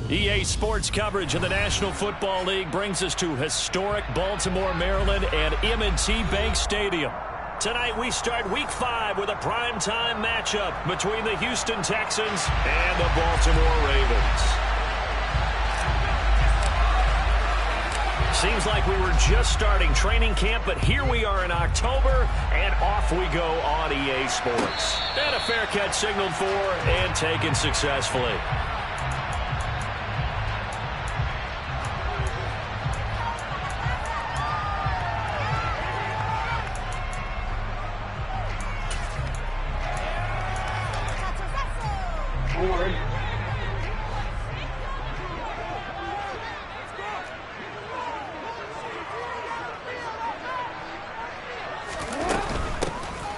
EA Sports coverage of the National Football League brings us to historic Baltimore, Maryland and M&T Bank Stadium. Tonight we start Week 5 with a primetime matchup between the Houston Texans and the Baltimore Ravens. Seems like we were just starting training camp, but here we are in October, and off we go on EA Sports. And a fair catch signaled for and taken successfully.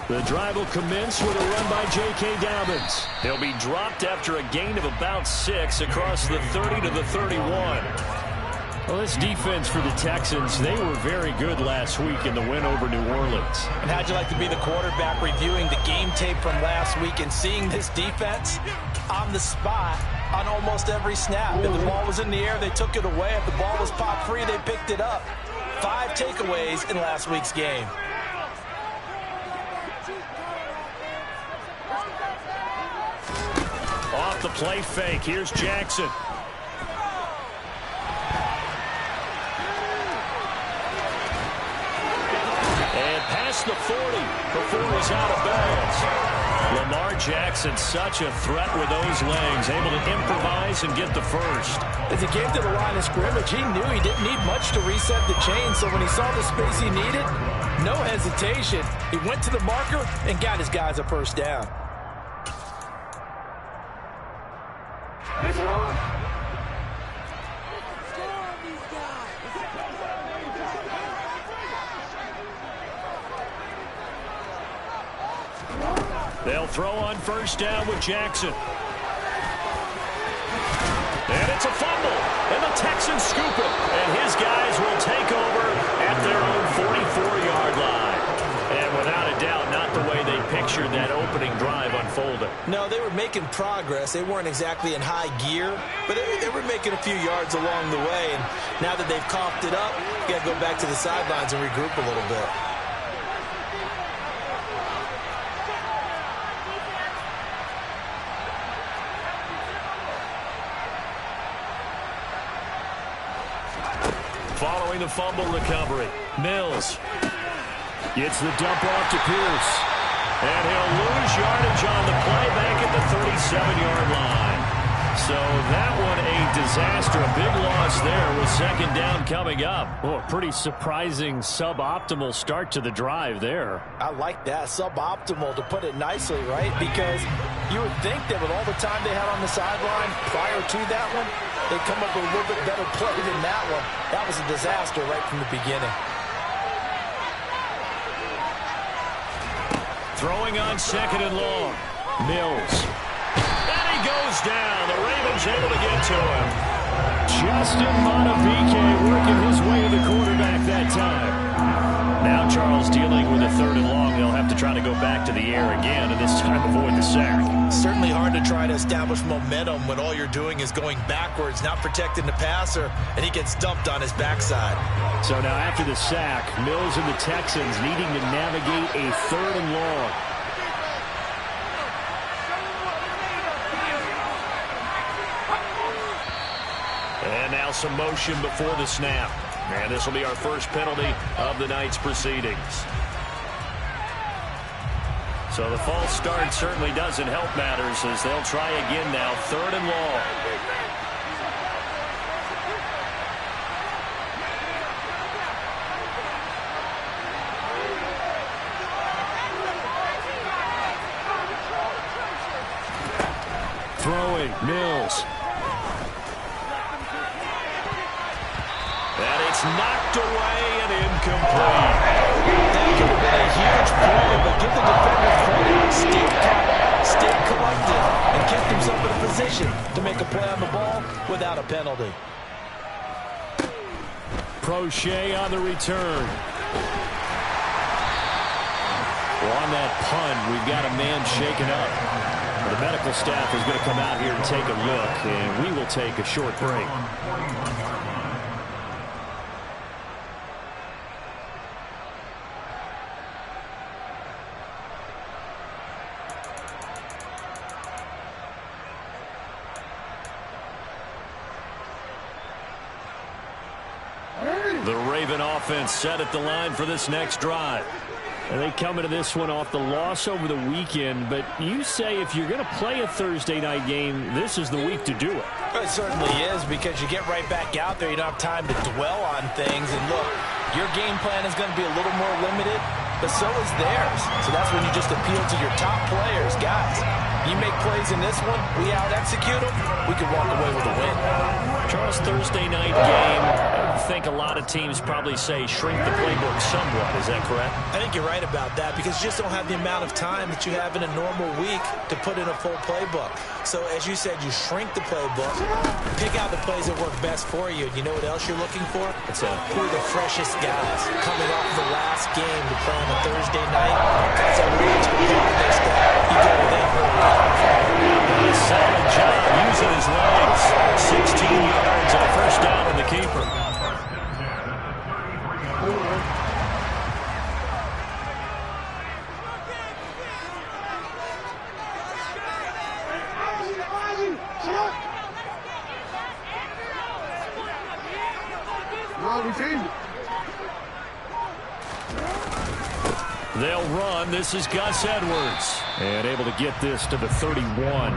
The drive will commence with a run by J.K. Dobbins. He'll be dropped after a gain of about 6 across the 30 to the 31. Well, this defense for the Texans, they were very good last week in the win over New Orleans. And how'd you like to be the quarterback reviewing the game tape from last week and seeing this defense on the spot on almost every snap? If the ball was in the air, they took it away. If the ball was popped free, they picked it up. 5 takeaways in last week's game. Off the play fake, here's Jackson. And past the 40 before he's out of bounds. Lamar Jackson, such a threat with those legs, able to improvise and get the first. As he came to the line of scrimmage, he knew he didn't need much to reset the chain, so when he saw the space he needed, no hesitation. He went to the marker and got his guys a first down. They'll throw on first down with Jackson. And it's a fumble. And the Texans scoop it. And his guys will take over at their own 44-yard line. And without a doubt, not the way they pictured that opening drive unfolding. No, they were making progress. They weren't exactly in high gear, but they were making a few yards along the way. And now that they've coughed it up, you got to go back to the sidelines and regroup a little bit. Following the fumble recovery, Mills gets the dump off to Pierce. And he'll lose yardage on the play back at the 37-yard line. So that one a disaster, a big loss there with second down coming up. Oh, a pretty surprising suboptimal start to the drive there. I like that, suboptimal, to put it nicely, right? Because you would think that with all the time they had on the sideline prior to that one, they'd come up with a little bit better play than that one. That was a disaster right from the beginning. Throwing on second and long. Mills. And he goes down. The Ravens able to get to him. Justin Montefiore working his way to the quarterback that time. Now Charles dealing with a third and long. They'll have to try to go back to the air again, and this time avoid the sack. Certainly hard to try to establish momentum when all you're doing is going backwards, not protecting the passer, and he gets dumped on his backside. So now after the sack, Mills and the Texans needing to navigate a third and long. And now some motion before the snap. And this will be our first penalty of the night's proceedings. So the false start certainly doesn't help matters as they'll try again now, third and long. Throwing, Mills. And it's knocked away and incomplete. That could have been a huge play, but give the defender credit. Stayed calm, stayed collected, and kept himself in a position to make a play on the ball without a penalty. Prochet on the return. Well, on that punt, we've got a man shaken up. The medical staff is going to come out here and take a look, and we will take a short break. The Raven offense set at the line for this next drive. And they come into this one off the loss over the weekend, but you say if you're going to play a Thursday night game, this is the week to do it. It certainly is, because you get right back out there. You don't have time to dwell on things. And look, your game plan is going to be a little more limited, but so is theirs. So that's when you just appeal to your top players. Guys, you make plays in this one, we out-execute them, we can walk away with a win. Charles, Thursday night game, I think a lot of teams probably say shrink the playbook somewhat. Is that correct? I think you're right about that, because you just don't have the amount of time that you have in a normal week to put in a full playbook. So as you said, you shrink the playbook, pick out the plays that work best for you. You know what else you're looking for? Who are the freshest guys coming off the last game to play on a Thursday night? Guys that really took part in their step. You go with them early. A solid job using his legs. 16 yards and a first down on the keeper. They'll run. This is Gus Edwards. And able to get this to the 31.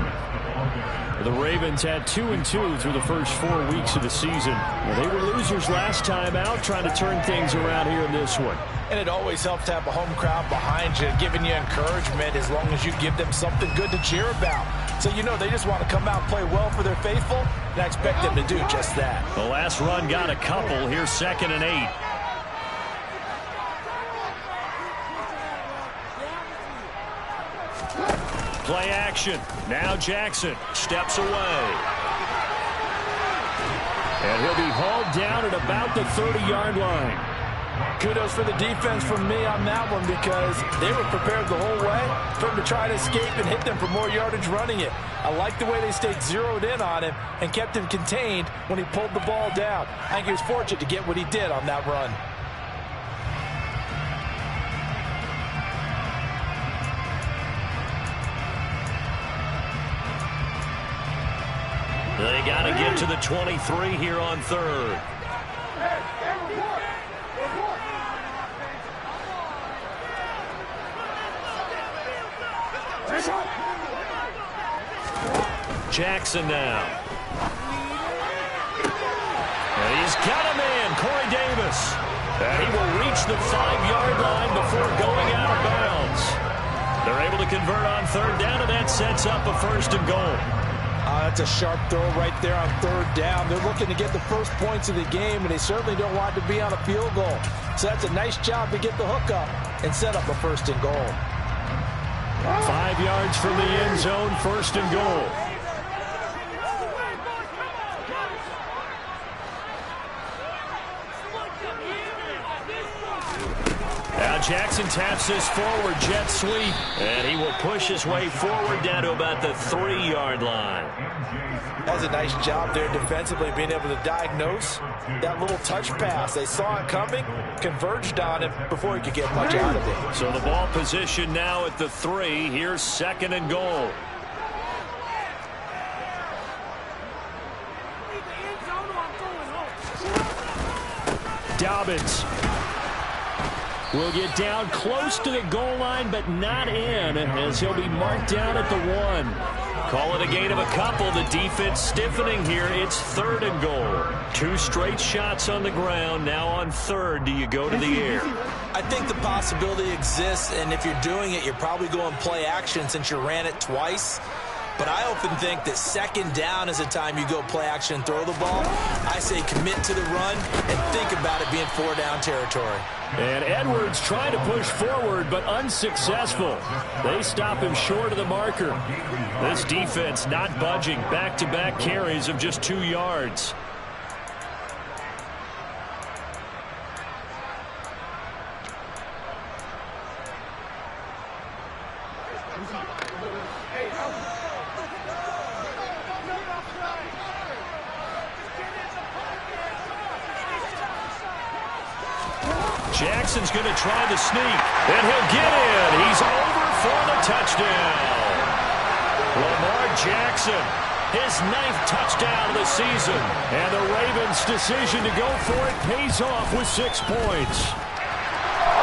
The Ravens had 2-2 through the first 4 weeks of the season. Well, they were losers last time out, trying to turn things around here in this one. And it always helps to have a home crowd behind you, giving you encouragement as long as you give them something good to cheer about. So you know they just want to come out and play well for their faithful, and I expect them to do just that. The last run got a couple. Here's 2nd and 8. Play action. Now Jackson steps away. And he'll be hauled down at about the 30-yard line. Kudos for the defense from me on that one, because they were prepared the whole way for him to try to escape and hit them for more yardage running it. I like the way they stayed zeroed in on him and kept him contained when he pulled the ball down. I think he was fortunate to get what he did on that run. They got to get to the 23 here on 3rd. Jackson now. And he's got a man, Corey Davis. And he will reach the 5-yard line before going out of bounds. They're able to convert on 3rd down, and that sets up a 1st and goal. That's a sharp throw right there on 3rd down. They're looking to get the first points of the game, and they certainly don't want to be on a field goal. So that's a nice job to get the hook up and set up a 1st and goal. 5 yards from the end zone, 1st and goal. Now Jackson taps this forward, jet sweep, and he will push his way forward down to about the 3-yard line. That was a nice job there defensively, being able to diagnose that little touch pass. They saw it coming, converged on it before he could get much out of it. So the ball position now at the 3. Here's 2nd and goal. Dobbins will get down close to the goal line, but not in, as he'll be marked down at the 1. Call it a gain of a couple. The defense stiffening here. It's 3rd and goal. 2 straight shots on the ground. Now on 3rd, do you go to the air? I think the possibility exists, and if you're doing it, you're probably going play action since you ran it twice. But I often think that 2nd down is a time you go play action and throw the ball. I say commit to the run and think about it being 4-down territory. And Edwards trying to push forward, but unsuccessful. They stop him short of the marker. This defense not budging. Back-to-back carries of just 2 yards. Jackson's going to try the sneak, and he'll get in. He's over for the touchdown. Lamar Jackson, his 9th touchdown of the season. And the Ravens' decision to go for it pays off with 6 points.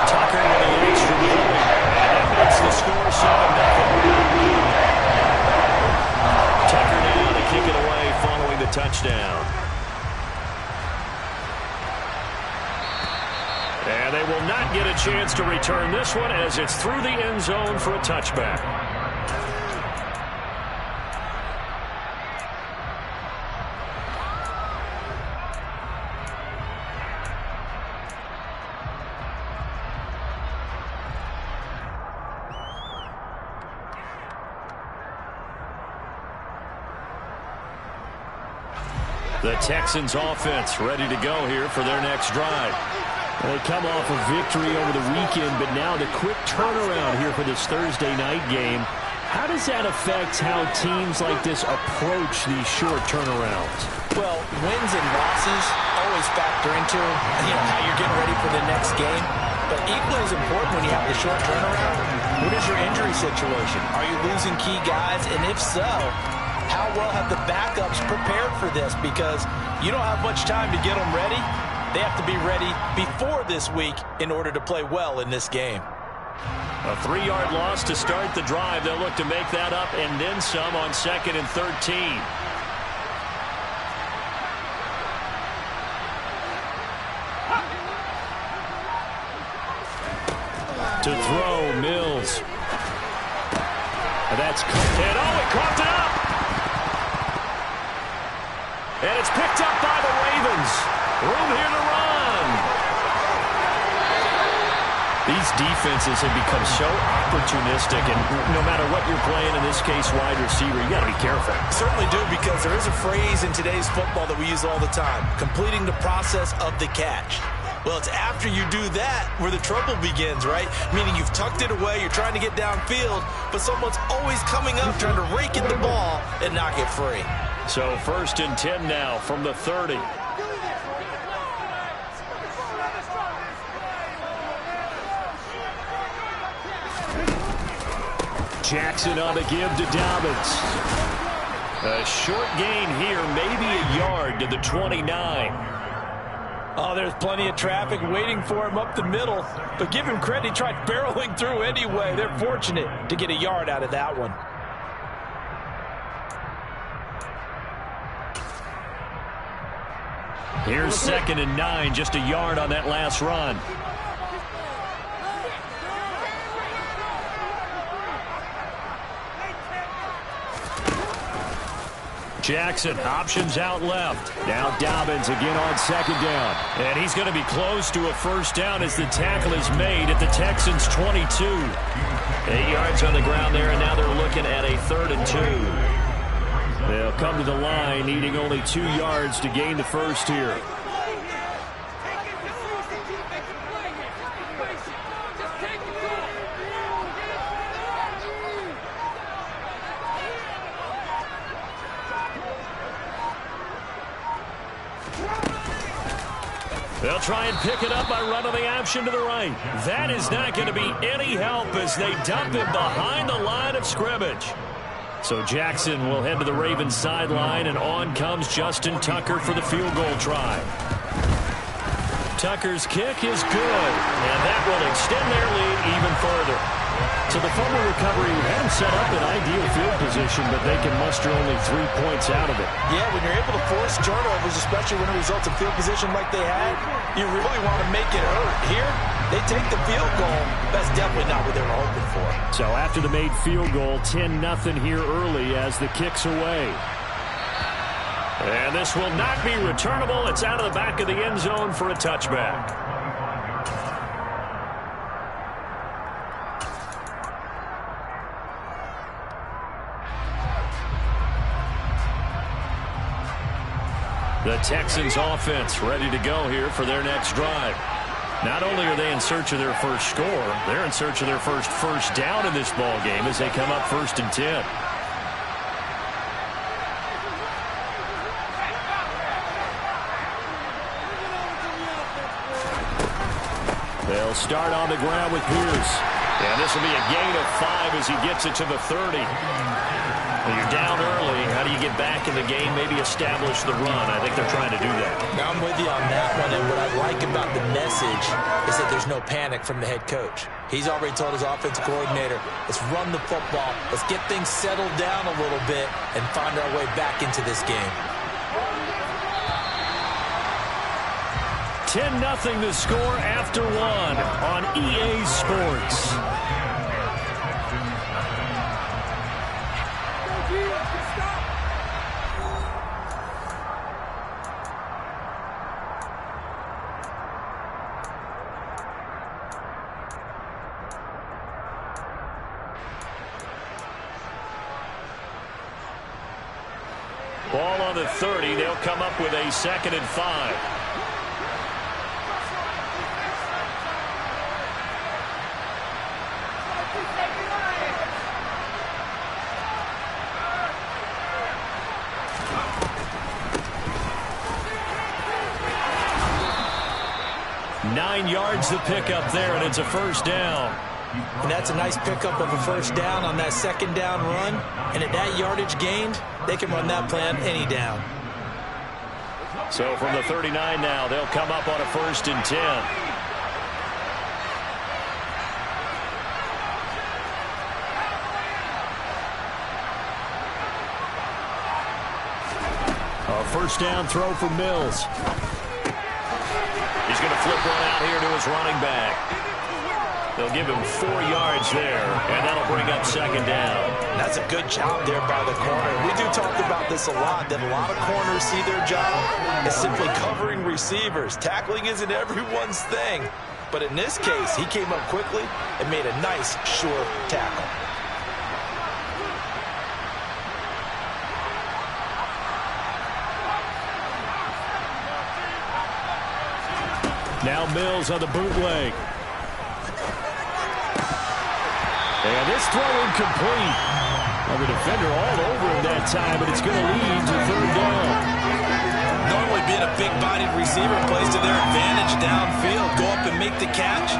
Tucker with the extra point, and that makes the score 7-0. Tucker now to kick it away following the touchdown. And they will not get a chance to return this one as it's through the end zone for a touchback. The Texans offense ready to go here for their next drive. They come off a victory over the weekend, but now the quick turnaround here for this Thursday night game. How does that affect how teams like this approach these short turnarounds? Well, wins and losses always factor into how you're getting ready for the next game. But equally as important when you have the short turnaround, what is your injury situation? Are you losing key guys? And if so, how well have the backups prepared for this? Because you don't have much time to get them ready. They have to be ready before this week in order to play well in this game. A 3-yard loss to start the drive. They'll look to make that up and then some on 2nd and 13. To throw, Mills. That's and he caught it up. And it's picked up by the Ravens. Room here to run. These defenses have become so opportunistic, and no matter what you're playing, in this case, wide receiver, you got to be careful. Certainly do, because there is a phrase in today's football that we use all the time, completing the process of the catch. Well, it's after you do that where the trouble begins, right? Meaning you've tucked it away, you're trying to get downfield, but someone's always coming up trying to rake at the ball and knock it free. So 1st and 10 now from the 30. Jackson on the give to Dobbins. A short gain here, maybe a yard to the 29. Oh, there's plenty of traffic waiting for him up the middle. But give him credit, he tried barreling through anyway. They're fortunate to get a yard out of that one. Here's 2nd and 9, just a yard on that last run. Jackson, options out left. Now Dobbins again on 2nd down. And he's going to be close to a 1st down as the tackle is made at the Texans' 22. 8 yards on the ground there, and now they're looking at a 3rd and 2. They'll come to the line, needing only 2 yards to gain the 1st here. They'll try and pick it up by running the option to the right. That is not going to be any help as they dump it behind the line of scrimmage. So Jackson will head to the Ravens sideline, and on comes Justin Tucker for the field goal try. Tucker's kick is good, and that will extend their lead even further. So the fumble recovery had them set up in ideal field position, but they can muster only 3 points out of it. Yeah, when you're able to force turnovers, especially when it results in field position like they had, you really want to make it hurt. Here, they take the field goal. That's definitely not what they were hoping for. So after the made field goal, 10-0 here early as the kick's away. And this will not be returnable. It's out of the back of the end zone for a touchback. The Texans offense ready to go here for their next drive. Not only are they in search of their first score, they're in search of their first down in this ball game as they come up 1st and 10. start on the ground with Pierce. And this will be a gain of 5 as he gets it to the 30. When you're down early, how do you get back in the game, maybe establish the run? I think they're trying to do that. Now I'm with you on that one, and what I like about the message is that there's no panic from the head coach. He's already told his offensive coordinator, let's run the football, let's get things settled down a little bit and find our way back into this game. 10-0 the score after 1 on EA Sports. Ball on the 30. They'll come up with a 2nd and 5. Nine yards to pick up there, and it's a first down. And that's a nice pickup of a first down on that 2nd down run. And at that yardage gained, they can run that plan any down. So from the 39 now, they'll come up on a 1st and 10. A first down throw for Mills. He's going to flip one out here to his running back. They'll give him 4 yards there, and that'll bring up 2nd down. That's a good job there by the corner. We do talk about this a lot, that a lot of corners see their job as simply covering receivers. Tackling isn't everyone's thing. But in this case, he came up quickly and made a nice, sure tackle. Now Mills on the bootleg. And this throw incomplete. Well, the defender all over him that time, but it's going to lead to 3rd down. Normally being a big-bodied receiver plays to their advantage downfield. Go up and make the catch,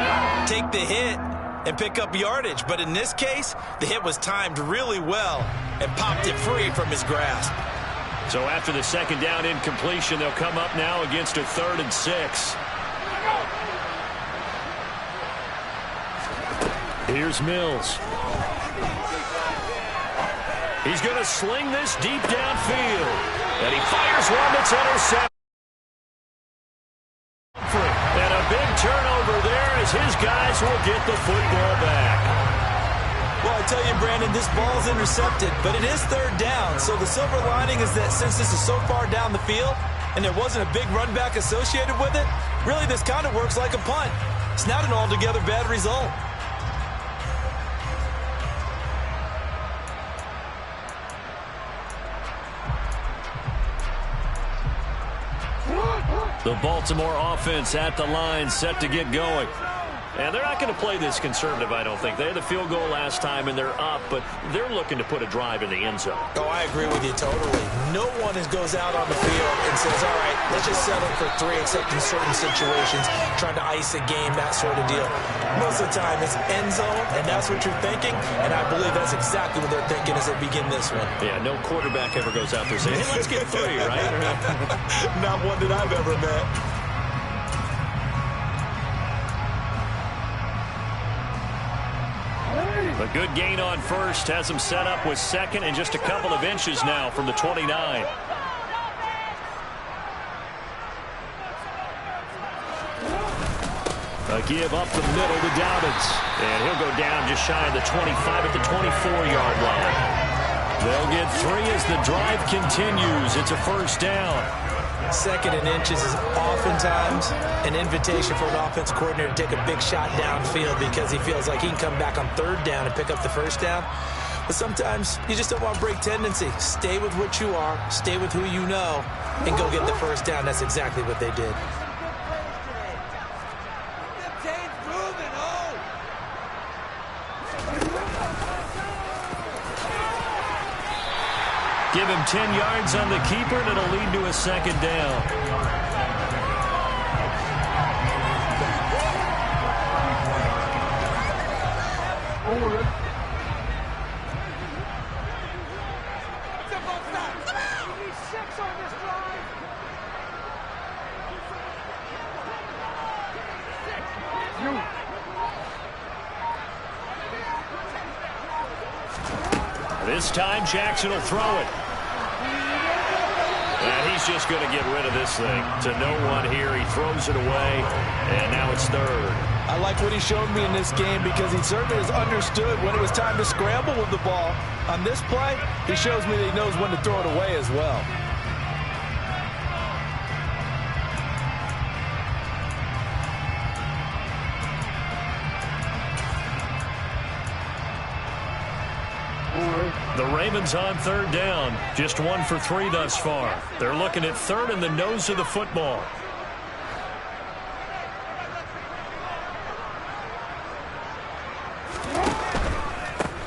take the hit, and pick up yardage. But in this case, the hit was timed really well and popped it free from his grasp. So after the 2nd down incompletion, they'll come up now against a 3rd and 6. Here's Mills. He's going to sling this deep downfield. And he fires one that's intercepted. And a big turnover there as his guys will get the football back. Well, I tell you, Brandon, this ball's intercepted, but it is 3rd down. So the silver lining is that since this is so far down the field and there wasn't a big run back associated with it, really this kind of works like a punt. It's not an altogether bad result. The Baltimore offense at the line, set to get going. And they're not going to play this conservative, I don't think. They had the field goal last time, and they're up, but they're looking to put a drive in the end zone. Oh, I agree with you totally. No one goes out on the field and says, all right, let's just settle for 3, except in certain situations, trying to ice a game, that sort of deal. Most of the time, it's end zone, and that's what you're thinking, and I believe that's exactly what they're thinking as they begin this one. Yeah, no quarterback ever goes out there saying, hey, let's get 3, right? Not one that I've ever met. A good gain on 1st has him set up with 2nd and just a couple of inches now from the 29. A give up the middle to Dobbins. And he'll go down just shy of the 25 at the 24-yard line. They'll get 3 as the drive continues. It's a first down. 2nd and inches is oftentimes an invitation for an offensive coordinator to take a big shot downfield because he feels like he can come back on 3rd down and pick up the first down. But sometimes you just don't want to break tendency. Stay with what you are, stay with who you know, and go get the first down. That's exactly what they did. Give him 10 yards on the keeper, and it'll lead to a 2nd down. This time Jackson will throw it. And he's just going to get rid of this thing to no one here. He throws it away, and now it's third. I like what he showed me in this game because he certainly has understood when it was time to scramble with the ball. On this play, he shows me that he knows when to throw it away as well. The Ravens on third down. Just 1 for 3 thus far. They're looking at third in the nose of the football.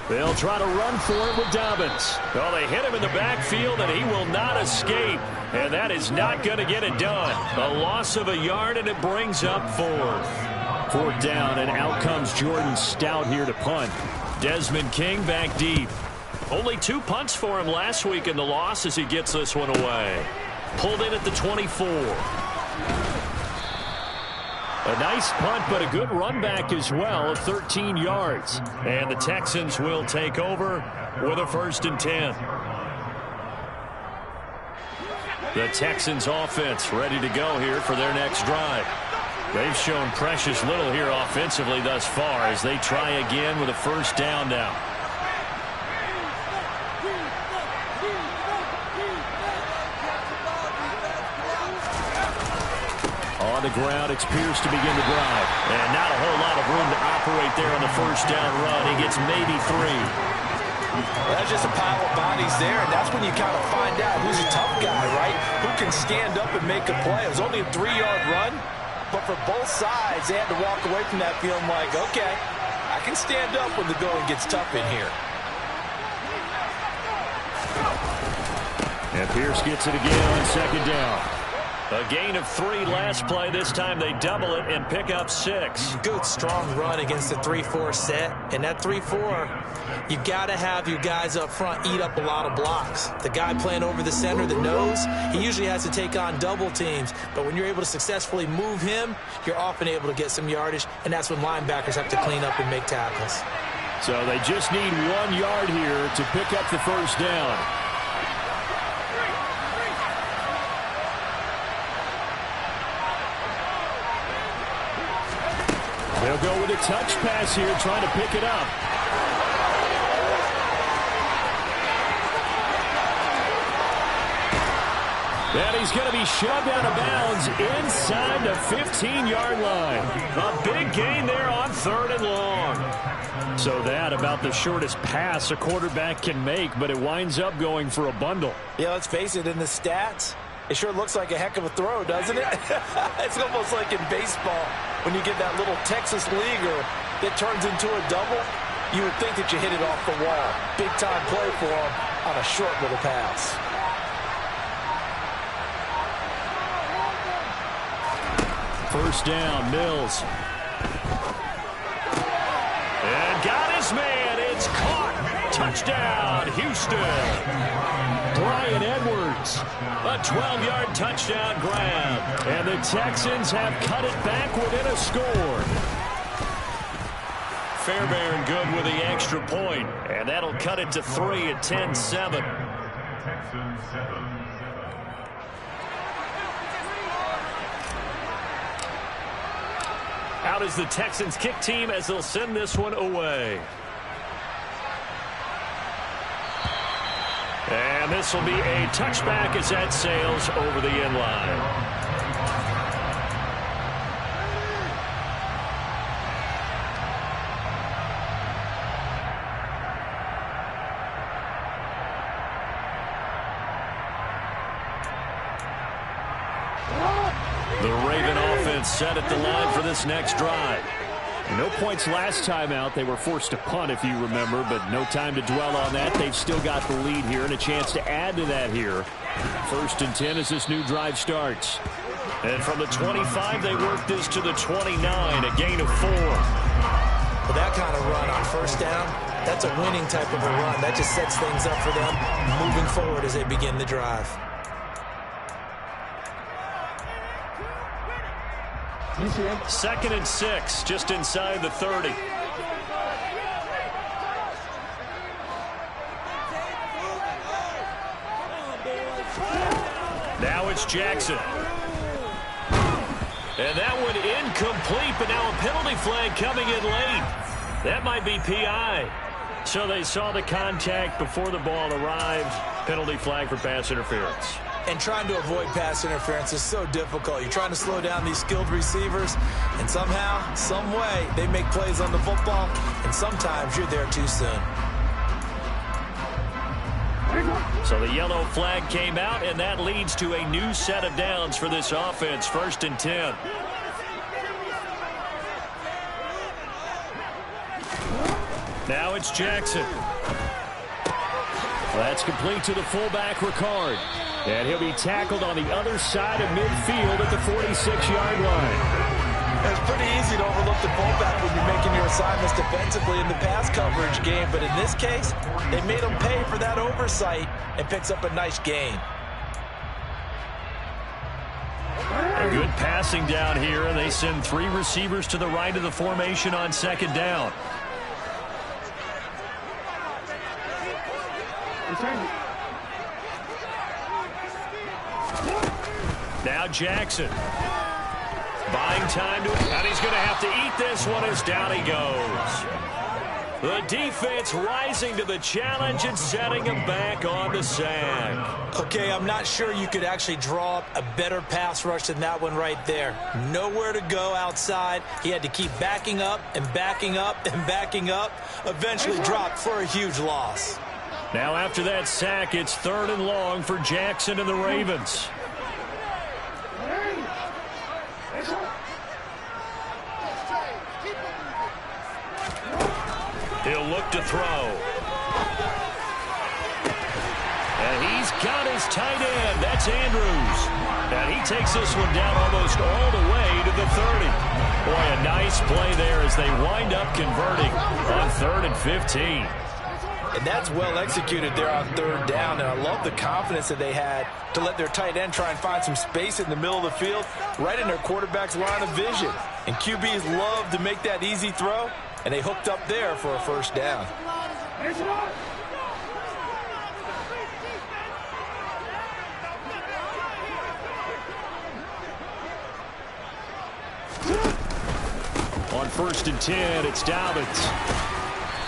They'll try to run for it with Dobbins. Oh, they hit him in the backfield, and he will not escape. And that is not going to get it done. A loss of a yard, and it brings up 4th. 4th down, and out comes Jordan Stout here to punt. Desmond King back deep. Only 2 punts for him last week in the loss as he gets this one away. Pulled in at the 24. A nice punt, but a good run back as well of 13 yards. And the Texans will take over with a 1st and 10. The Texans offense ready to go here for their next drive. They've shown precious little here offensively thus far as they try again with a 1st down now. On the ground, it's Pierce to begin the drive. And not a whole lot of room to operate there on the 1st down run. He gets maybe 3. That's just a pile of bodies there, and that's when you kind of find out who's a tough guy, right? Who can stand up and make a play. It was only a 3-yard run, but for both sides, they had to walk away from that feeling like, okay, I can stand up when the going gets tough in here. And Pierce gets it again on 2nd down. A gain of 3 last play. This time they double it and pick up 6. Good, strong run against the 3-4 set. And that 3-4, you got to have your guys up front eat up a lot of blocks. The guy playing over the center, the nose, he usually has to take on double teams. But when you're able to successfully move him, you're often able to get some yardage. And that's when linebackers have to clean up and make tackles. So they just need 1 yard here to pick up the 1st down. They'll go with a touch pass here, trying to pick it up. And he's going to be shoved out of bounds inside the 15-yard line. A big gain there on 3rd and long. So that about the shortest pass a quarterback can make, but it winds up going for a bundle. Yeah, let's face it, in the stats, it sure looks like a heck of a throw, doesn't it? It's almost like in baseball when you get that little Texas leaguer that turns into a double. You would think that you hit it off the wall. Big-time play for him on a short little pass. First down, Mills. And got his man. It's caught. Touchdown, Houston. Bryan Edwards. A 12-yard touchdown grab. And the Texans have cut it back within a score. Fairbairn good with the extra point. And that'll cut it to 3 at 10-7. Out is the Texans kick team as they'll send this one away. And this will be a touchback as that sails over the end line. The Raven offense set at the line for this next drive. No points last time out. They were forced to punt, if you remember, but no time to dwell on that. They've still got the lead here and a chance to add to that here. 1st and 10 as this new drive starts. And from the 25, they work this to the 29, a gain of 4. Well, that kind of run on 1st down, that's a winning type of a run. That just sets things up for them moving forward as they begin the drive. Second and 6, just inside the 30. it's Jackson. And that one incomplete, but now a penalty flag coming in late. That might be PI. So they saw the contact before the ball arrived. Penalty flag for pass interference. And trying to avoid pass interference is so difficult. You're trying to slow down these skilled receivers, and somehow, some way, they make plays on the football, and sometimes you're there too soon. So the yellow flag came out, and that leads to a new set of downs for this offense. 1st and 10. Now it's Jackson. That's complete to the fullback, Ricard. And he'll be tackled on the other side of midfield at the 46-yard line. It's pretty easy to overlook the fullback when you're making your assignments defensively in the pass coverage game. But in this case, they made him pay for that oversight and picks up a nice gain. A good passing down here, and they send 3 receivers to the right of the formation on 2nd down. Now Jackson. Buying time to, and he's going to have to eat this one as down he goes. The defense rising to the challenge and setting him back on the sack. Okay, I'm not sure you could actually draw up a better pass rush than that one right there. Nowhere to go outside. He had to keep backing up and backing up and backing up. Eventually dropped for a huge loss. Now after that sack, it's 3rd and long for Jackson and the Ravens. He'll look to throw. And he's got his tight end. That's Andrews. And he takes this one down almost all the way to the 30. Boy, a nice play there as they wind up converting on 3rd and 15. And that's well executed there on 3rd down. And I love the confidence that they had to let their tight end try and find some space in the middle of the field, right in their quarterback's line of vision. And QBs love to make that easy throw, and they hooked up there for a 1st down. On 1st and 10, it's Dobbins.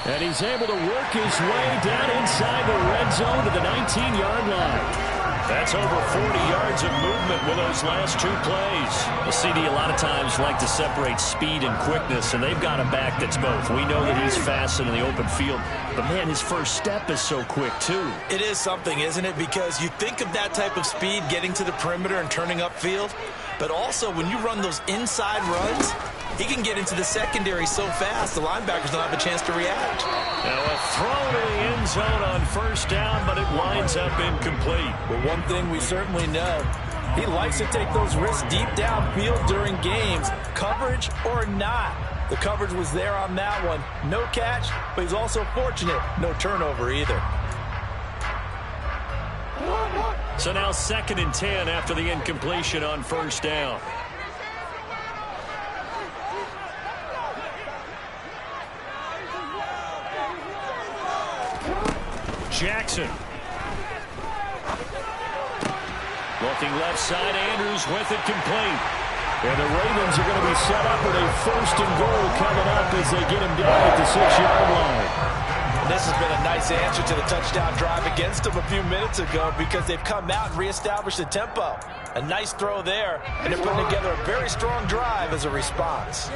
And he's able to work his way down inside the red zone to the 19-yard line. That's over 40 yards of movement with those last 2 plays. The CD a lot of times like to separate speed and quickness, and they've got a back that's both. We know that he's fast in the open field, but, man, his first step is so quick, too. It is something, isn't it? Because you think of that type of speed getting to the perimeter and turning upfield, but also when you run those inside runs, he can get into the secondary so fast the linebackers don't have a chance to react. Now a throw to the end zone on 1st down, but it winds up incomplete. But one thing we certainly know, he likes to take those risks deep downfield during games, coverage or not. The coverage was there on that one. No catch, but he's also fortunate. No turnover either. So now 2nd and 10 after the incompletion on 1st down. Jackson. Looking left side, Andrews with it complete. And the Ravens are going to be set up with a 1st and goal coming up as they get him down at the 6-yard line. And this has been a nice answer to the touchdown drive against them a few minutes ago because they've come out and reestablished the tempo. A nice throw there, and they're putting together a very strong drive as a response.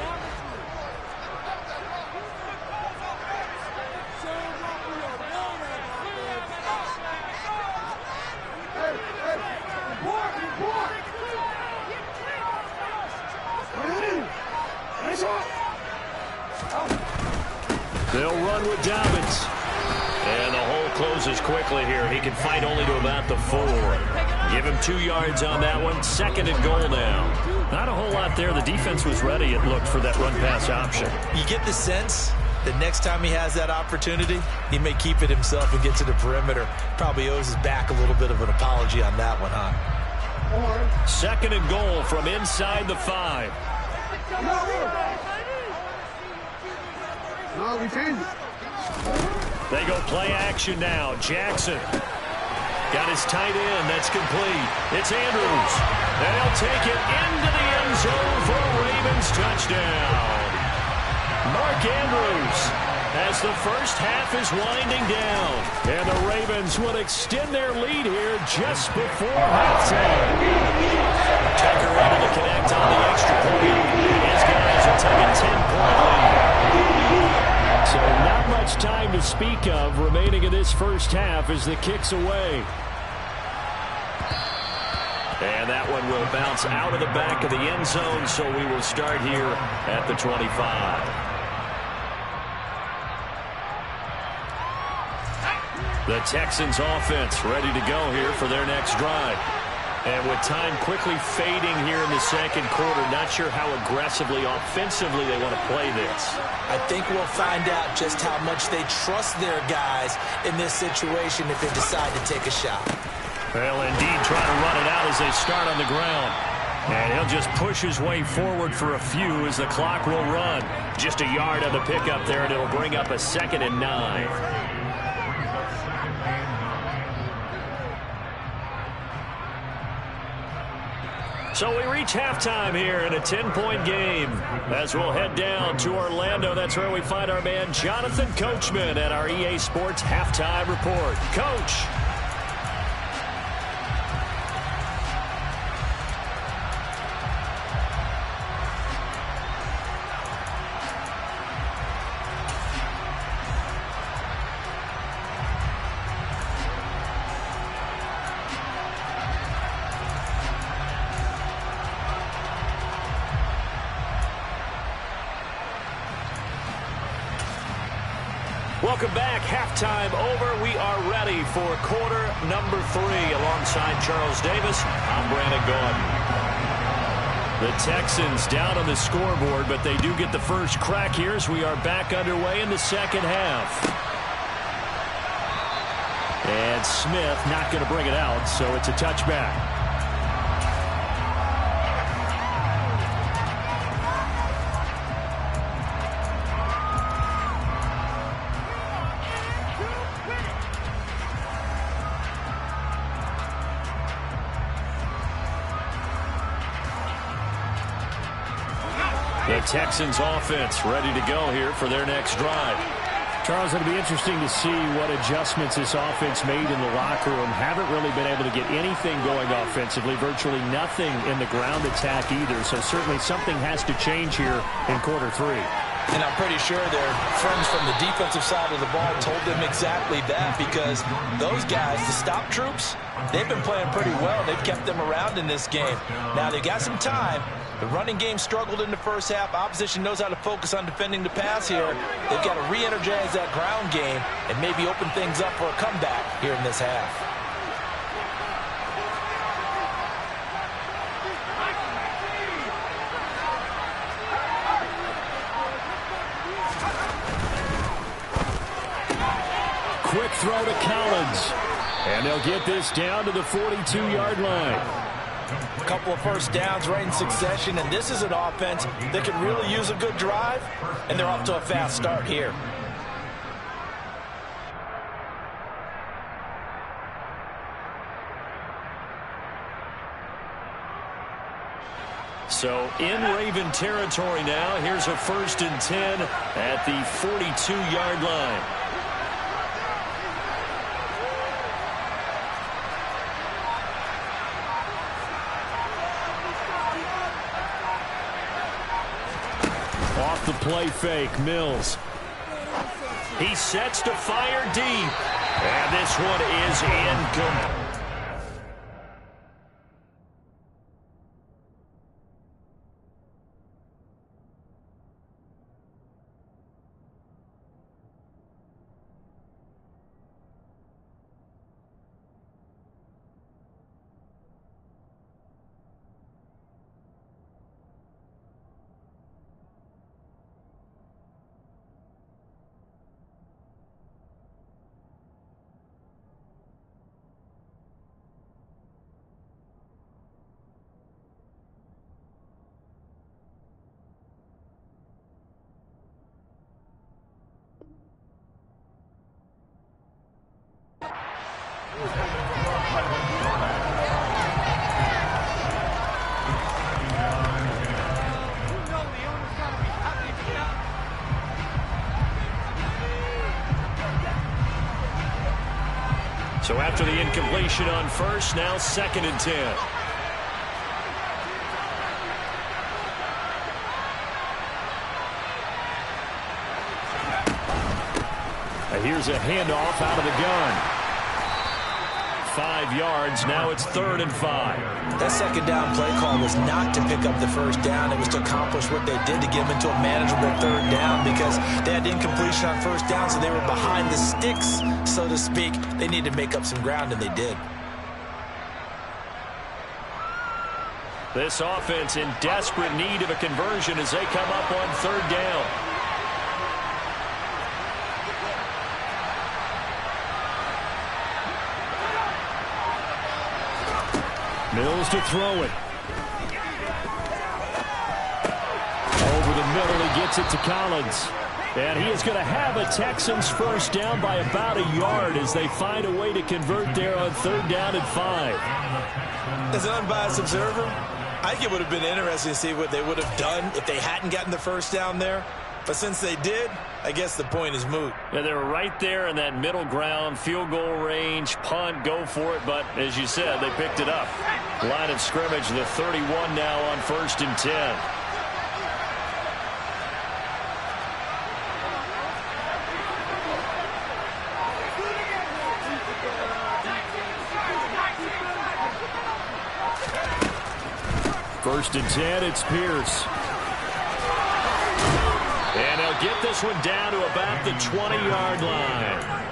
They'll run with Dobbins. And the hole closes quickly here. He can fight only to about the 4. Give him 2 yards on that one. 2nd and goal now. Not a whole lot there. The defense was ready, it looked, for that run-pass option. You get the sense that next time he has that opportunity, he may keep it himself and get to the perimeter. Probably owes his back a little bit of an apology on that one, huh? 2nd and goal from inside the 5. No, we changed. They go play action now. Jackson. Got his tight end. That's complete. It's Andrews. And he'll take it into the end zone for a Ravens touchdown. Mark Andrews, as the first half is winding down. And the Ravens will extend their lead here just before halftime. Tucker able to connect on the extra point. His guys will take a 10-point lead. So not much time to speak of remaining in this first half as the kick's away. And that one will bounce out of the back of the end zone, so we will start here at the 25. The Texans offense ready to go here for their next drive. And with time quickly fading here in the second quarter, not sure how aggressively, offensively they want to play this. I think we'll find out just how much they trust their guys in this situation if they decide to take a shot. Well, indeed, trying to run it out as they start on the ground. And he'll just push his way forward for a few as the clock will run. Just a yard on the pickup there, and it'll bring up a 2nd and 9. So we reach halftime here in a 10-point game. As we'll head down to Orlando, that's where we find our man Jonathan Coachman at our EA Sports Halftime Report. Coach. Welcome back. Halftime over. We are ready for quarter number 3. Alongside Charles Davis, I'm Brandon Gordon. The Texans down on the scoreboard, but they do get the first crack here as we are back underway in the second half. And Smith not going to bring it out, so it's a touchback. The Texans offense ready to go here for their next drive. Charles, it'll be interesting to see what adjustments this offense made in the locker room. Haven't really been able to get anything going offensively, virtually nothing in the ground attack either. So certainly something has to change here in quarter 3. And I'm pretty sure their friends from the defensive side of the ball told them exactly that, because those guys, the stop troops, they've been playing pretty well. They've kept them around in this game. Now they've got some time. The running game struggled in the first half. Opposition knows how to focus on defending the pass here. They've got to re-energize that ground game and maybe open things up for a comeback here in this half. Quick throw to Collins. And they'll get this down to the 42-yard line. A couple of first downs right in succession, and this is an offense that can really use a good drive, and they're off to a fast start here. So in Raven territory now. Here's a 1st and 10 at the 42-yard line. Off the play fake, Mills. He sets to fire deep. And this one is incomplete. So after the incompletion on first, now 2nd and 10. Here's a handoff out of the gun. 5 yards. Now it's 3rd and 5. That second down play call was not to pick up the first down. It was to accomplish what they did to get them into a manageable 3rd down because they had incompletion on first down, so they were behind the sticks, so to speak. They needed to make up some ground, and they did. This offense in desperate need of a conversion as they come up on 3rd down. Mills to throw it. Over the middle, he gets it to Collins. And he is going to have a Texans first down by about a yard as they find a way to convert there on 3rd down and 5. As an unbiased observer, I think it would have been interesting to see what they would have done if they hadn't gotten the first down there. But since they did, I guess the point is moot. Yeah, they were right there in that middle ground, field goal range, punt, go for it. But as you said, they picked it up. Line of scrimmage, the 31 now on 1st and 10. First and 10, it's Pierce. And they'll get this one down to about the 20-yard line.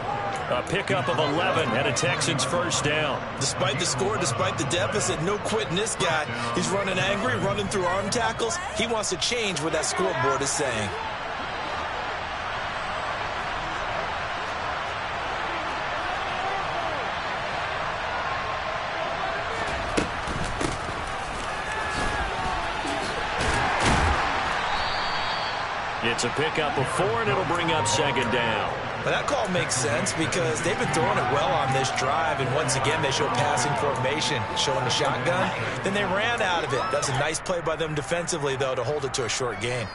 A pickup of 11 and a Texans first down. Despite the score, despite the deficit, no quitting this guy. He's running angry, running through arm tackles. He wants to change what that scoreboard is saying. It's a pickup of 4, and it'll bring up 2nd down. But that call makes sense because they've been throwing it well on this drive, and once again they show passing formation, showing the shotgun. Then they ran out of it. That's a nice play by them defensively, though, to hold it to a short game.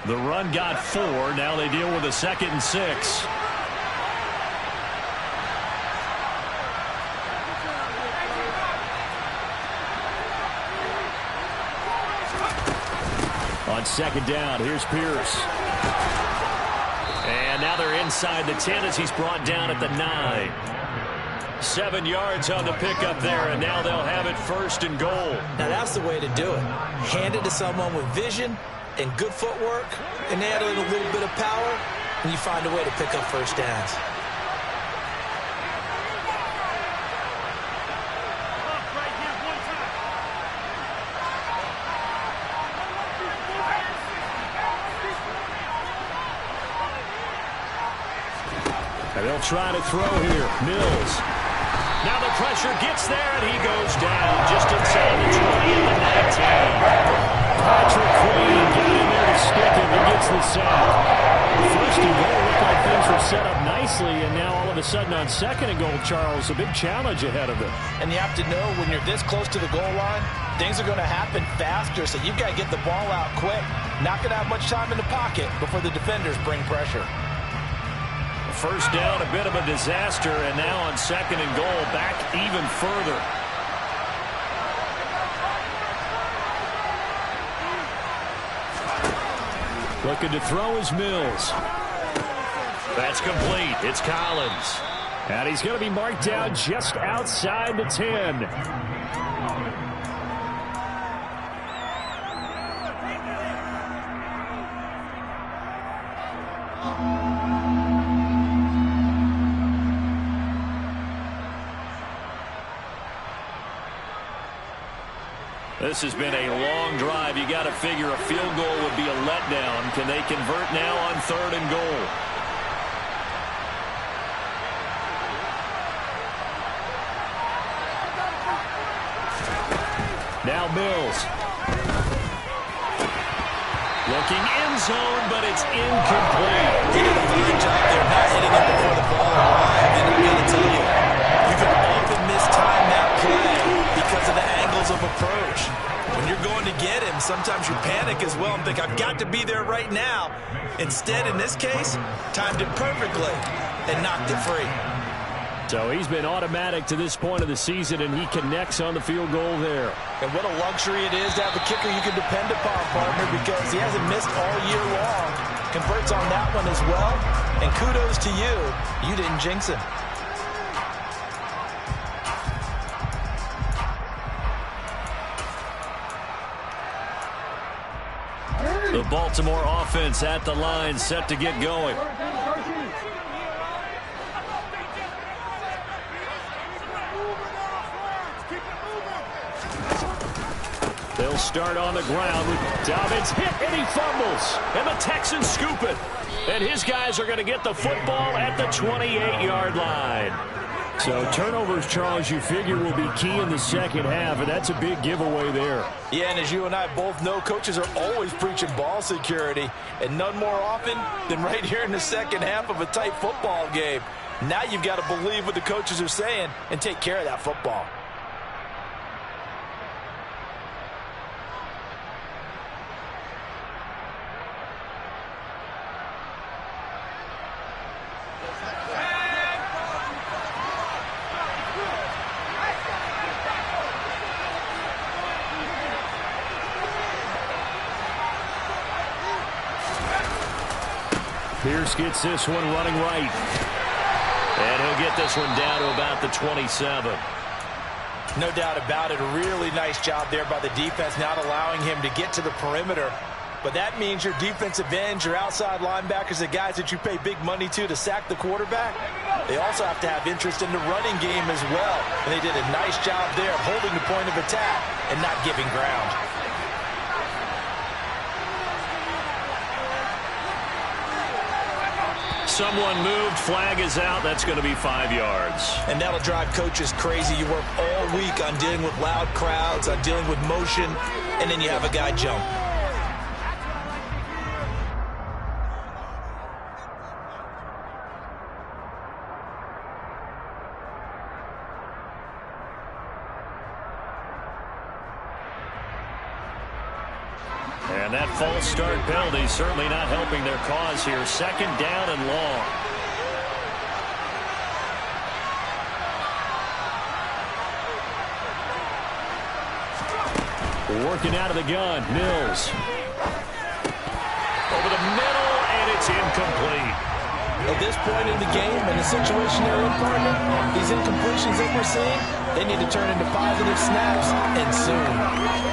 The run got 4. Now they deal with a 2nd and 6. On 2nd down, here's Pierce. And now they're inside the 10 as he's brought down at the 9. 7 yards on the pickup there, and now they'll have it 1st and goal. Now that's the way to do it. Hand it to someone with vision and good footwork, and add a little bit of power, and you find a way to pick up first downs. And they'll try to throw here. Mills. Now the pressure gets there, and he goes down just inside the 20 at the 19. Patrick Queen got in there to stick him. He gets the sack. 1st and goal looked like things were set up nicely, and now all of a sudden on 2nd and goal, Charles, a big challenge ahead of him. And you have to know when you're this close to the goal line, things are going to happen faster, so you've got to get the ball out quick. Not going to have much time in the pocket before the defenders bring pressure. First down, a bit of a disaster, and now on 2nd and goal, back even further. Looking to throw is Mills. That's complete. It's Collins. And he's going to be marked down just outside the 10. This has been a long drive. You got to figure a field goal would be a letdown. Can they convert now on 3rd and goal? Now Mills. Looking end zone, but it's incomplete. He did a fine job there not hitting it before the ball arrived. And I'm going to tell you, you can often mistime that play because of the angles of approach. When you're going to get him, sometimes you panic as well and think, I've got to be there right now. Instead, in this case, timed it perfectly and knocked it free. So he's been automatic to this point of the season, and he connects on the field goal there. And what a luxury it is to have a kicker you can depend upon, partner, because he hasn't missed all year long. Converts on that one as well. And kudos to you. You didn't jinx him. The Baltimore offense at the line, set to get going. They'll start on the ground with Dobbins hit, and he fumbles. And the Texans scoop it. And his guys are going to get the football at the 28-yard line. So turnovers, Charles, you figure will be key in the second half, and that's a big giveaway there. Yeah, and as you and I both know, coaches are always preaching ball security, and none more often than right here in the second half of a tight football game. Now you've got to believe what the coaches are saying and take care of that football. Pierce gets this one running right. And he'll get this one down to about the 27. No doubt about it. A really nice job there by the defense, not allowing him to get to the perimeter. But that means your defensive ends, your outside linebackers, the guys that you pay big money to sack the quarterback, they also have to have interest in the running game as well. And they did a nice job there of holding the point of attack and not giving ground. Someone moved, flag is out. That's going to be 5 yards. And that'll drive coaches crazy. You work all week on dealing with loud crowds, on dealing with motion, and then you have a guy jump. And that false start penalty certainly not helping their cause here. Second down and long. Working out of the gun, Mills. Over the middle, and it's incomplete. At this point in the game and the situation they're in, partner, these incompletions that we're seeing, they need to turn into positive snaps, and soon.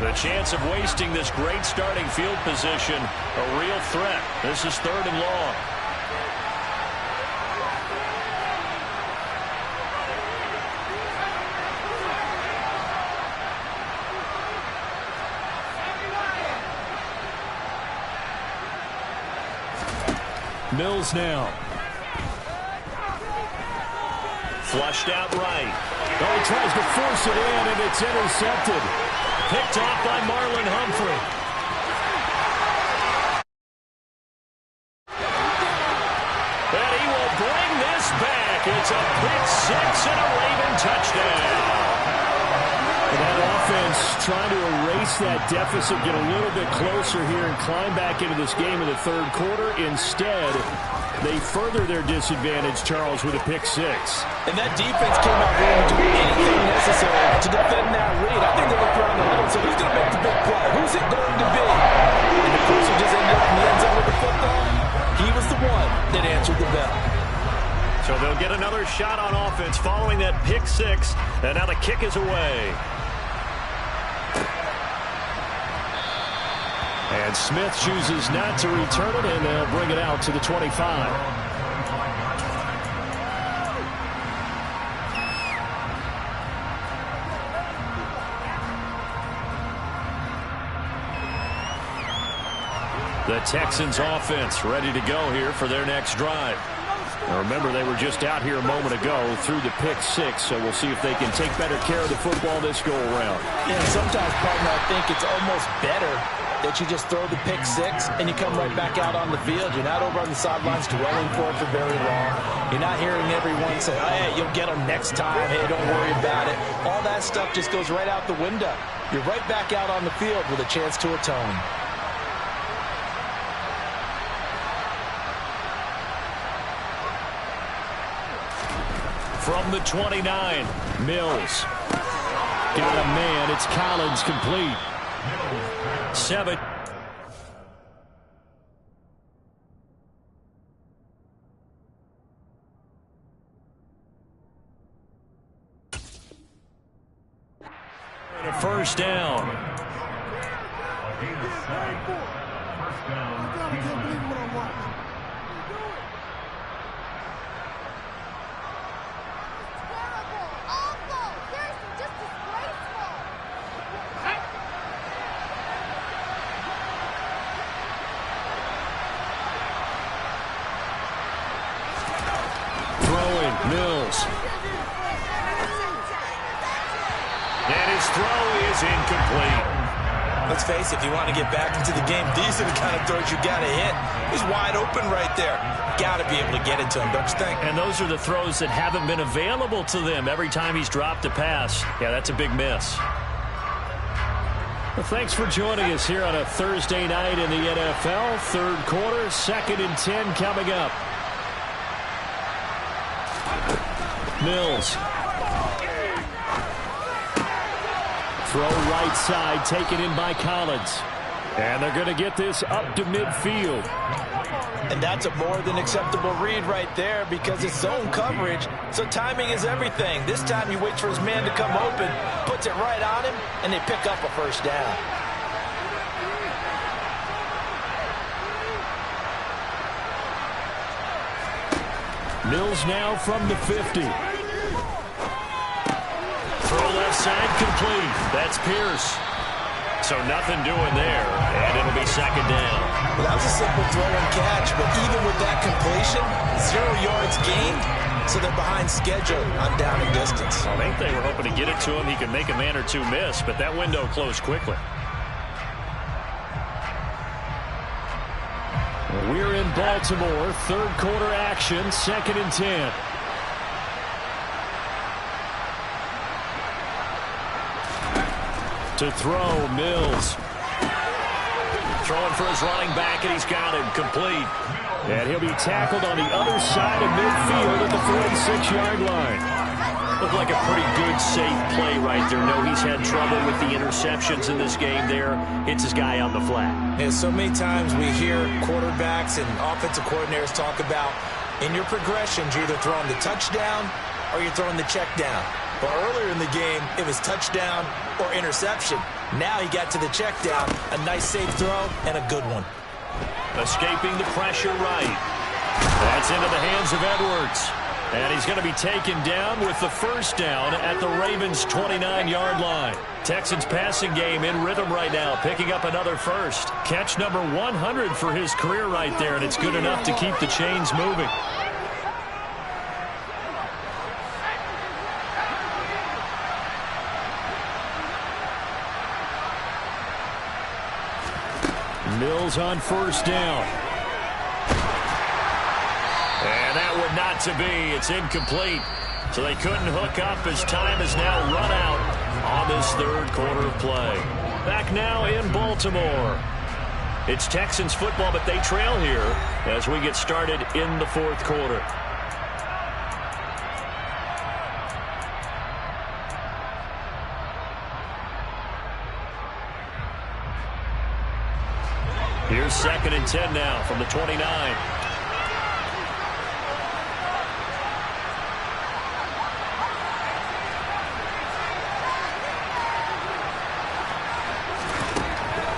The chance of wasting this great starting field position, a real threat. This is 3rd and long. Mills now. Flushed out right. Oh, he tries to force it in, and it's intercepted. Picked off by Marlon Humphrey. And he will bring this back. It's a pick six and a Raven touchdown. And that offense trying to erase that deficit, get a little bit closer here and climb back into this game in the 3rd quarter. Instead, they further their disadvantage, Charles, with a pick six. And that defense came out ready to do anything necessary to defend that read. I think they looked around the middle and said, who's going to make the big play? Who's it going to be? And the person just ended up in the end zone with the football. He was the one that answered the bell. So they'll get another shot on offense following that pick six. And now the kick is away. And Smith chooses not to return it, and they'll bring it out to the 25. The Texans offense ready to go here for their next drive. Now remember, they were just out here a moment ago through the pick six, so we'll see if they can take better care of the football this go-around. Yeah, sometimes, partner, I think it's almost better that you just throw the pick six and you come right back out on the field. You're not over on the sidelines dwelling for it for very long. You're not hearing everyone say, hey, you'll get them next time. Hey, don't worry about it. All that that stuff just goes right out the window. You're right back out on the field with a chance to atone. From the 29, Mills. Got a man. It's Collins complete. 7. And a first down. Mills. And his throw is incomplete. Let's face it, if you want to get back into the game, these are the kind of throws you got to hit. He's wide open right there. Got to be able to get it to him, don't you think? And those are the throws that haven't been available to them every time he's dropped a pass. Yeah, that's a big miss. Well, thanks for joining us here on a Thursday night in the NFL. Third quarter, 2nd and 10 coming up. Mills. Throw right side, taken in by Collins. And they're going to get this up to midfield. And that's a more than acceptable read right there because it's zone coverage, so timing is everything. This time he waits for his man to come open, puts it right on him, and they pick up a first down. Mills now from the 50. Throw left side complete. That's Pierce. So nothing doing there, and it'll be 2nd down. Well, that was a simple throw and catch, but even with that completion, 0 yards gained, so they're behind schedule on down and distance. I think they were hoping to get it to him. He could make a man or two miss, but that window closed quickly. We're in Baltimore. Third quarter action, 2nd and 10. To throw, Mills. Throwing for his running back, and he's got him complete. And he'll be tackled on the other side of midfield at the 46-yard line. Looked like a pretty good, safe play right there. No, he's had trouble with the interceptions in this game there. Hits his guy on the flat. And so many times we hear quarterbacks and offensive coordinators talk about in your progressions, you're either throwing the touchdown or you're throwing the check down. But earlier in the game, it was touchdown or interception. Now he got to the check down. A nice safe throw and a good one. Escaping the pressure right. That's into the hands of Edwards. And he's going to be taken down with the first down at the Ravens' 29-yard line. Texans passing game in rhythm right now, picking up another first. Catch number 100 for his career right there, and it's good enough to keep the chains moving. Mills on first down. And that would not to be. It's incomplete. So they couldn't hook up as time has now run out on this third quarter of play. Back now in Baltimore. It's Texans football, but they trail here as we get started in the fourth quarter. Here's 2nd and 10 now from the 29.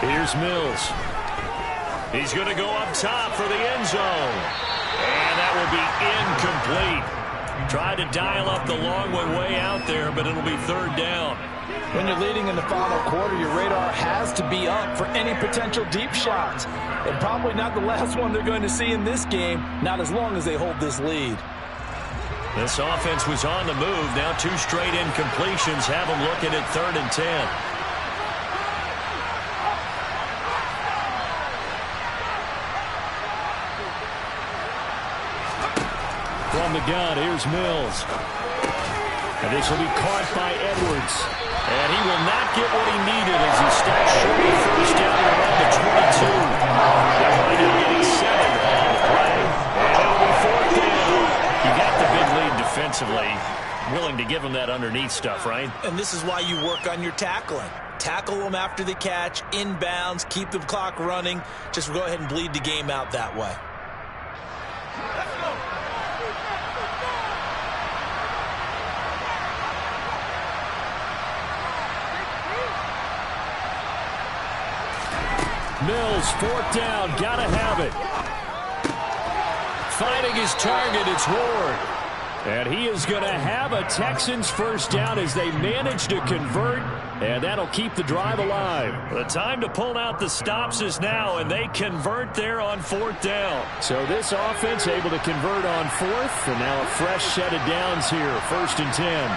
Here's Mills. He's going to go up top for the end zone. And that will be incomplete. Tried to dial up the long one way out there, but it'll be 3rd down. When you're leading in the final quarter, your radar has to be up for any potential deep shots. And probably not the last one they're going to see in this game, not as long as they hold this lead. This offense was on the move. Now 2 straight incompletions have them looking at 3rd and 10. From the gun, here's Mills. And this will be caught by Edwards. get what he needed as he stopped short of first down around the 22. They'll wind up getting 7 on the play, and it'll be 4th down. You got the big lead defensively. Willing to give them that underneath stuff, right? And this is why you work on your tackling. Tackle them after the catch, inbounds, keep the clock running. Just go ahead and bleed the game out that way. Mills, 4th down, gotta have it. Finding his target, it's Ward. And he is going to have a Texans first down as they manage to convert, and that'll keep the drive alive. The time to pull out the stops is now, and they convert there on 4th down. So this offense able to convert on 4th, and now a fresh set of downs here, 1st and 10.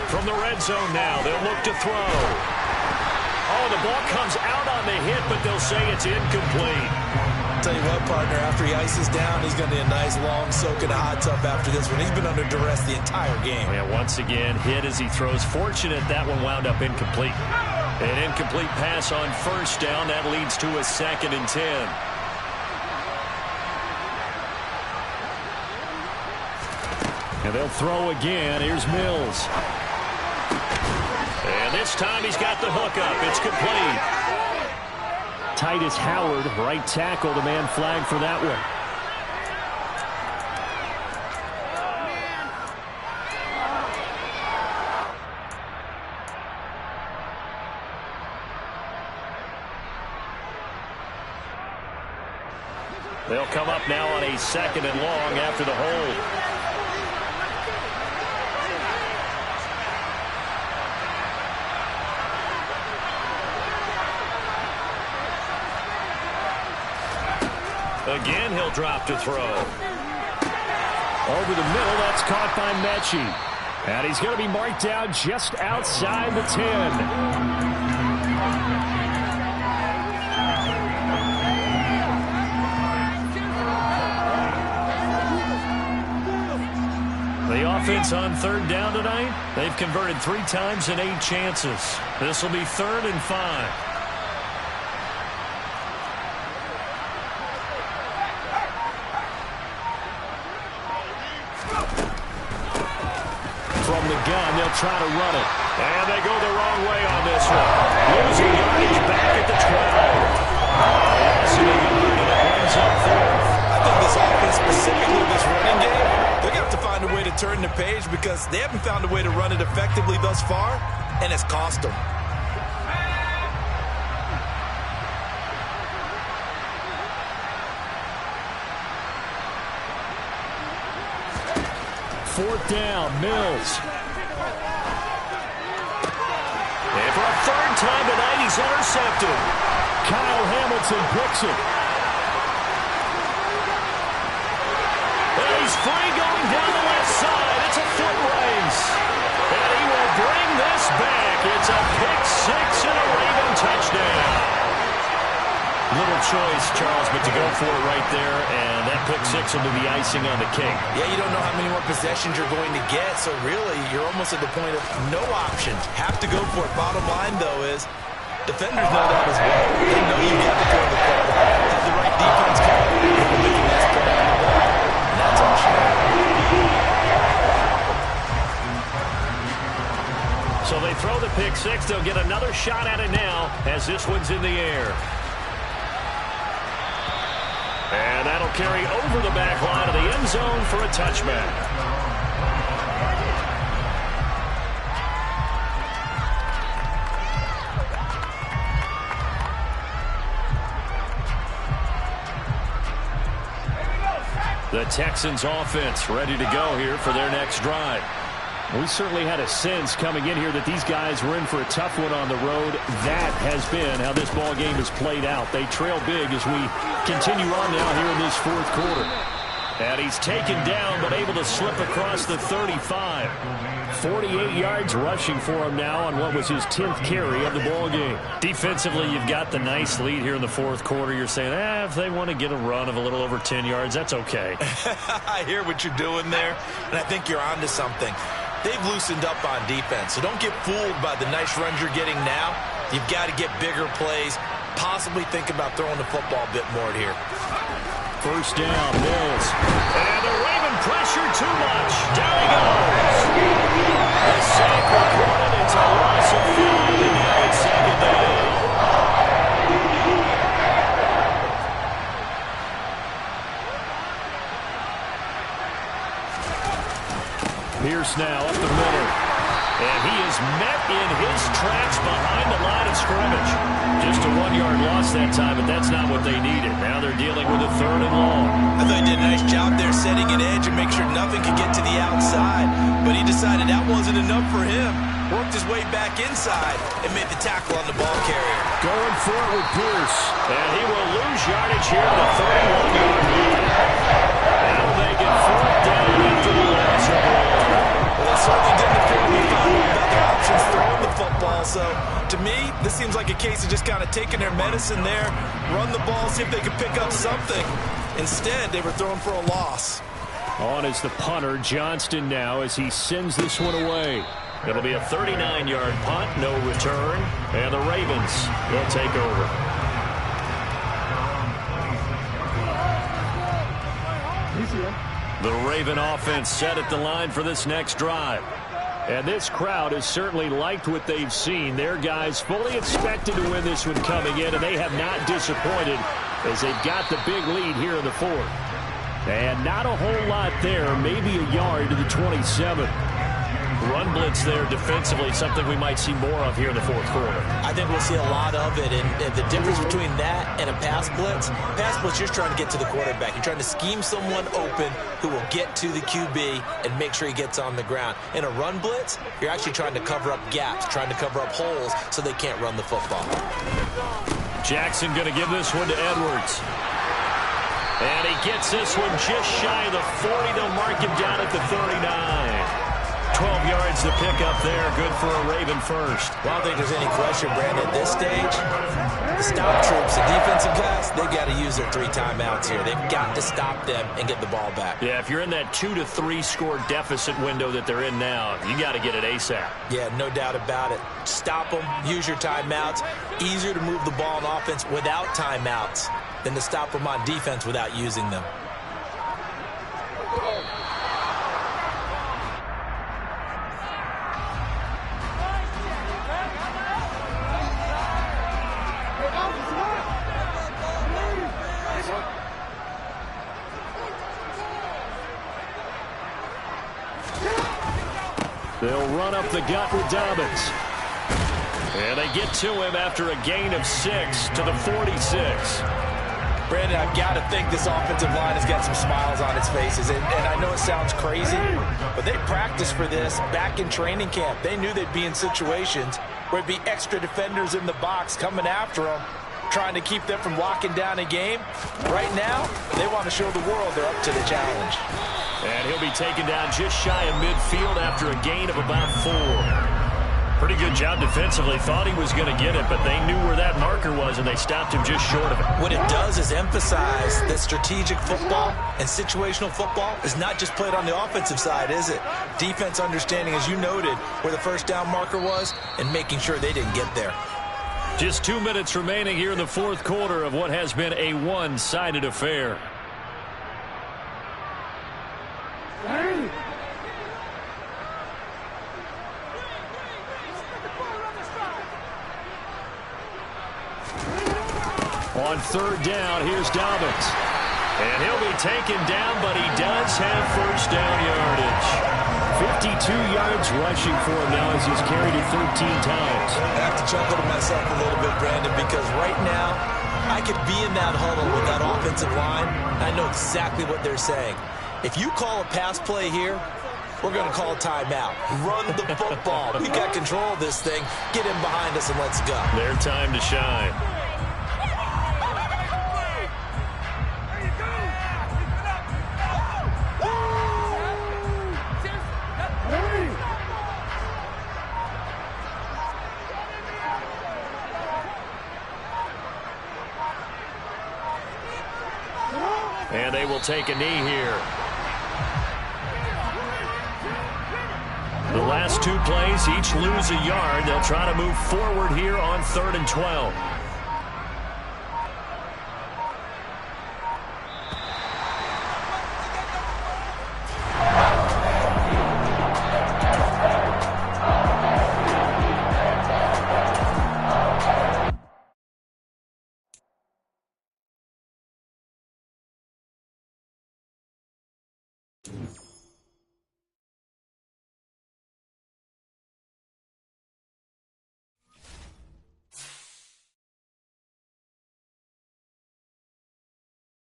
From the red zone now, they'll look to throw. Oh, the ball comes out on the hit, but they'll say it's incomplete. Tell you what, partner, after he ices down, he's going to need a nice long soak in a hot tub after this one. He's been under duress the entire game. Yeah, once again, hit as he throws. Fortunate that one wound up incomplete. An incomplete pass on 1st down. That leads to a 2nd and 10. And they'll throw again. Here's Mills. And this time he's got the hook up. It's complete. Titus Howard, right tackle, the man flagged for that one. They'll come up now on a 2nd and long after the hold. Again, he'll drop to throw. Over the middle, that's caught by Mechie. And he's going to be marked down just outside the 10. The offense on 3rd down tonight, they've converted 3 times in 8 chances. This will be 3rd and 5. From the gun, they'll try to run it. And they go the wrong way on this one. Losing yardage back at the 12. So it brings up 4th. I think this offense, specifically this running game, they're going to have to find a way to turn the page because they haven't found a way to run it effectively thus far, and it's cost them. Fourth down, Mills. And for a 3rd time tonight, he's intercepted. Kyle Hamilton picks it. And he's free going down the left side. It's a foot race. And he will bring this back. It's a pick 6 and a Raven touchdown. Little choice, Charles, but to go for it right there, and that pick 6 will be the icing on the cake. Yeah, you don't know how many more possessions you're going to get, so really you're almost at the point of no options. Have to go for it. Bottom line, though, is defenders know that as well. They know you've got to throw the ball. Have the right defense call. Make a nice play on the ball. And that's all she So they throw the pick 6. They'll get another shot at it now as this one's in the air. And that'll carry over the back line of the end zone for a touchback. The Texans offense ready to go here for their next drive. We certainly had a sense coming in here that these guys were in for a tough one on the road. That has been how this ball game has played out. They trail big as we continue on now here in this 4th quarter. And he's taken down but able to slip across the 35. 48 yards rushing for him now on what was his 10th carry of the ball game. Defensively, you've got the nice lead here in the 4th quarter. You're saying, if they want to get a run of a little over 10 yards, that's okay. I hear what you're doing there, and I think you're onto something. they've loosened up on defense. So don't get fooled by the nice runs you're getting now. You've got to get bigger plays, possibly think about throwing the football a bit more here. First down, Mills. And the Raven pressure too much. Down he goes. The sack recorded. It's a loss of 5, and now it's second down. Pierce now up the middle. And he is met in his tracks behind the line of scrimmage. Just a 1-yard loss that time, but that's not what they needed. Now they're dealing with a 3rd and long. I thought he did a nice job there setting an edge and make sure nothing could get to the outside. But he decided that wasn't enough for him. Worked his way back inside and made the tackle on the ball carrier. Going for it with Pierce. And he will lose yardage here at the 31-yard line. Now they get 4th down after the loss of ball. Well, they certainly didn't appear to be finding better options throwing the football. So, to me, this seems like a case of just kind of taking their medicine there, run the ball, see if they could pick up something. Instead, they were throwing for a loss. On is the punter, Johnston now, as he sends this one away. It'll be a 39-yard punt, no return, and the Ravens will take over. The Raven offense set at the line for this next drive. And this crowd has certainly liked what they've seen. Their guys fully expected to win this one coming in, and they have not disappointed as they've got the big lead here in the 4th. And not a whole lot there, maybe a yard to the 27. Run blitz there defensively, something we might see more of here in the 4th quarter. I think we'll see a lot of it, and the difference between that and a pass blitz, you're just trying to get to the quarterback. You're trying to scheme someone open who will get to the QB and make sure he gets on the ground. In a run blitz, you're actually trying to cover up gaps, trying to cover up holes so they can't run the football. Jackson going to give this one to Edwards. And he gets this one just shy of the 40. They'll mark him down at the 39. 12 yards to pick up there. Good for a Raven first. Well, I don't think there's any question, Brandon, at this stage, the stop troops, the defensive guys, they've got to use their 3 timeouts here. They've got to stop them and get the ball back. Yeah, if you're in that 2 to 3 score deficit window that they're in now, you got to get it ASAP. Yeah, no doubt about it. Stop them, use your timeouts. Easier to move the ball on offense without timeouts than to stop them on defense without using them. They'll run up the gut with Dobbins. And they get to him after a gain of 6 to the 46. Brandon, I've got to think this offensive line has got some smiles on its faces. And I know it sounds crazy, but they practiced for this back in training camp. They knew they'd be in situations where it'd be extra defenders in the box coming after them, trying to keep them from locking down a game. Right now, they want to show the world they're up to the challenge. And he'll be taken down just shy of midfield after a gain of about 4. Pretty good job defensively. Thought he was going to get it, but they knew where that marker was, and they stopped him just short of it. What it does is emphasize that strategic football and situational football is not just played on the offensive side, is it? Defense understanding, as you noted, where the first down marker was and making sure they didn't get there. Just 2 minutes remaining here in the 4th quarter of what has been a one-sided affair. On 3rd down, here's Dobbins. And he'll be taken down, but he does have first down yardage. 52 yards rushing for him now as he's carried it 13 times. I have to chuckle to myself a little bit, Brandon, because right now I could be in that huddle with that offensive line. I know exactly what they're saying. If you call a pass play here, we're going to call a timeout. Run the football. We got control of this thing. Get in behind us and let's go. Their time to shine. And they will take a knee here. The The last two plays, each lose a yard. They'll try to move forward here on 3rd and 12.